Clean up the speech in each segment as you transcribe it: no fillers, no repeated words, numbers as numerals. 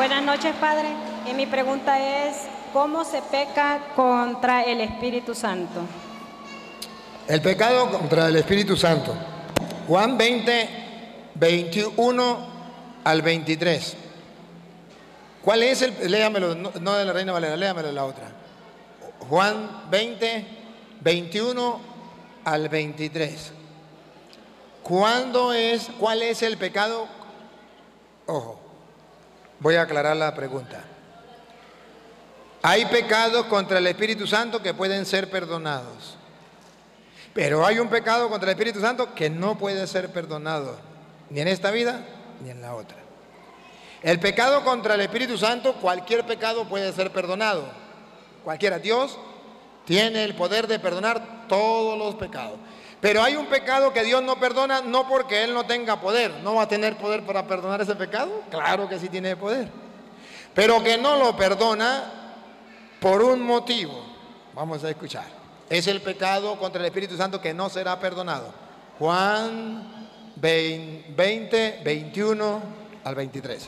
Buenas noches, Padre. Y mi pregunta es, ¿cómo se peca contra el Espíritu Santo? El pecado contra el Espíritu Santo. Juan 20, 21 al 23. ¿Cuál es el...? Léamelo, no de la Reina Valera, léamelo de la otra. Juan 20, 21 al 23. ¿Cuál es el pecado? Ojo, voy a aclarar la pregunta. Hay pecados contra el Espíritu Santo que pueden ser perdonados. Pero hay un pecado contra el Espíritu Santo que no puede ser perdonado, ni en esta vida, ni en la otra. El pecado contra el Espíritu Santo, cualquier pecado puede ser perdonado. Cualquiera. Dios tiene el poder de perdonar todos los pecados. Pero hay un pecado que Dios no perdona, no porque Él no tenga poder. ¿No va a tener poder para perdonar ese pecado? Claro que sí tiene poder. Pero que no lo perdona por un motivo. Vamos a escuchar. Es el pecado contra el Espíritu Santo que no será perdonado. Juan 20, 21 al 23.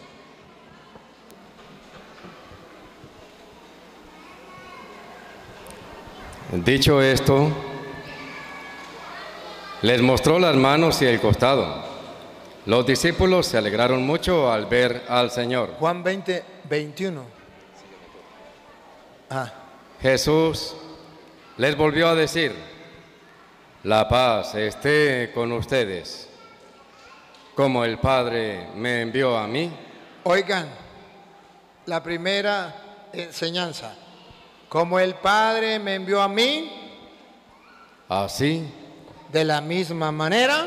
Dicho esto, les mostró las manos y el costado. Los discípulos se alegraron mucho al ver al Señor. Juan 20, 21. Jesús les volvió a decir: la paz esté con ustedes. Como el Padre me envió a mí. Oigan, la primera enseñanza. Como el Padre me envió a mí, así, de la misma manera,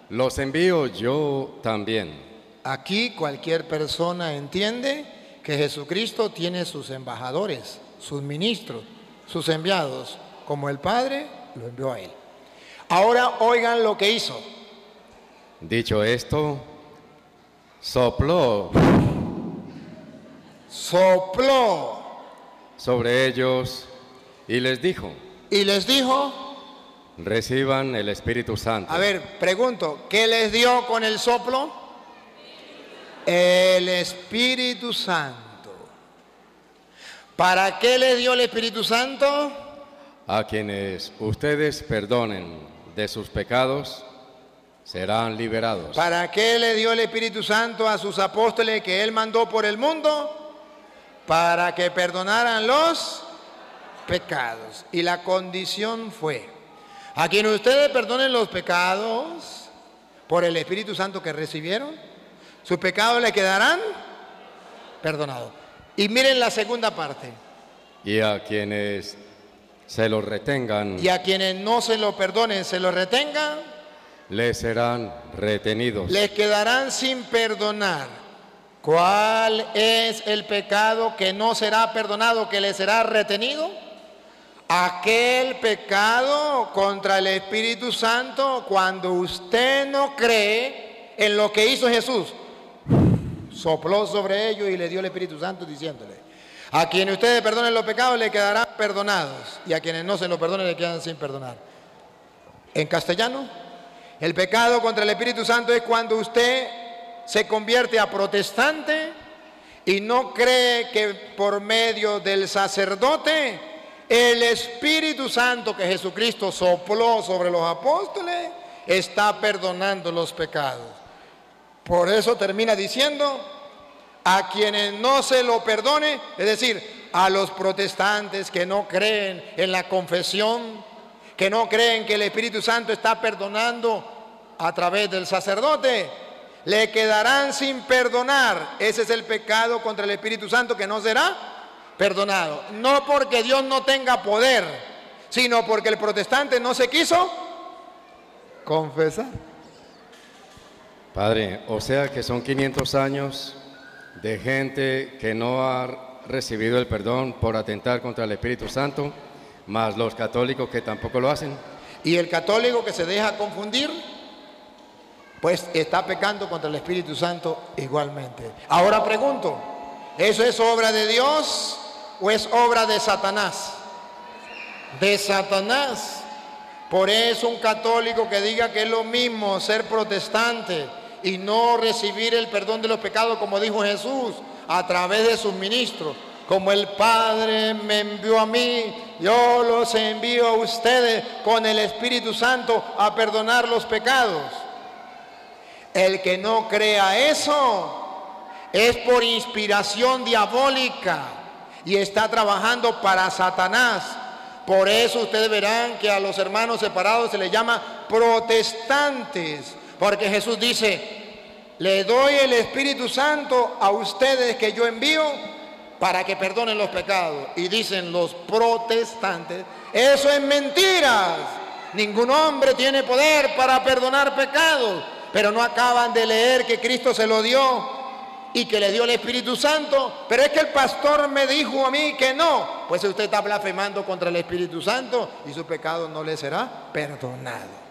los envío yo también. Aquí cualquier persona entiende que Jesucristo tiene sus embajadores, sus ministros, sus enviados, como el Padre lo envió a Él. Ahora oigan lo que hizo. Dicho esto, sopló sobre ellos y les dijo, reciban el Espíritu Santo. A ver, pregunto, ¿qué les dio con el soplo? El Espíritu Santo. ¿Para qué les dio el Espíritu Santo? A quienes ustedes perdonen de sus pecados, serán liberados. ¿Para qué le dio el Espíritu Santo a sus apóstoles que Él mandó por el mundo? Para que perdonaran los pecados. Y la condición fue, a quienes ustedes perdonen los pecados por el Espíritu Santo que recibieron, sus pecados le quedarán perdonados. Y miren la segunda parte. Y a quienes se lo retengan, y a quienes no se lo perdonen, se lo retengan, les serán retenidos. Les quedarán sin perdonar. ¿Cuál es el pecado que no será perdonado, que le será retenido? Aquel pecado contra el Espíritu Santo cuando usted no cree en lo que hizo Jesús. Sopló sobre ellos y le dio el Espíritu Santo diciéndole: a quienes ustedes perdonen los pecados le quedarán perdonados, y a quienes no se los perdonen le quedan sin perdonar. En castellano, el pecado contra el Espíritu Santo es cuando usted se convierte a protestante y no cree que por medio del sacerdote el Espíritu Santo que Jesucristo sopló sobre los apóstoles está perdonando los pecados. Por eso termina diciendo: a quienes no se lo perdone, es decir, a los protestantes que no creen en la confesión, que no creen que el Espíritu Santo está perdonando a través del sacerdote, le quedarán sin perdonar. Ese es el pecado contra el Espíritu Santo que no será perdonado. No porque Dios no tenga poder, sino porque el protestante no se quiso confesar. Padre, o sea que son 500 años de gente que no ha recibido el perdón por atentar contra el Espíritu Santo, más los católicos que tampoco lo hacen. Y el católico que se deja confundir, pues está pecando contra el Espíritu Santo igualmente. Ahora pregunto, ¿eso es obra de Dios o es obra de Satanás? De Satanás. Por eso un católico que diga que es lo mismo ser protestante y no recibir el perdón de los pecados, como dijo Jesús, a través de sus ministros. Como el Padre me envió a mí, yo los envío a ustedes con el Espíritu Santo a perdonar los pecados. El que no crea eso es por inspiración diabólica y está trabajando para Satanás. Por eso ustedes verán que a los hermanos separados se les llama protestantes, porque Jesús dice: le doy el Espíritu Santo a ustedes que yo envío para que perdonen los pecados. Y dicen los protestantes: eso es mentiras. Ningún hombre tiene poder para perdonar pecados. Pero no acaban de leer que Cristo se lo dio y que le dio el Espíritu Santo. Pero es que el pastor me dijo a mí que no. Pues usted está blasfemando contra el Espíritu Santo y su pecado no le será perdonado.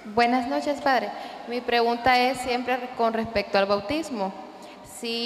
Buenas noches, padre. Mi pregunta es siempre con respecto al bautismo. Si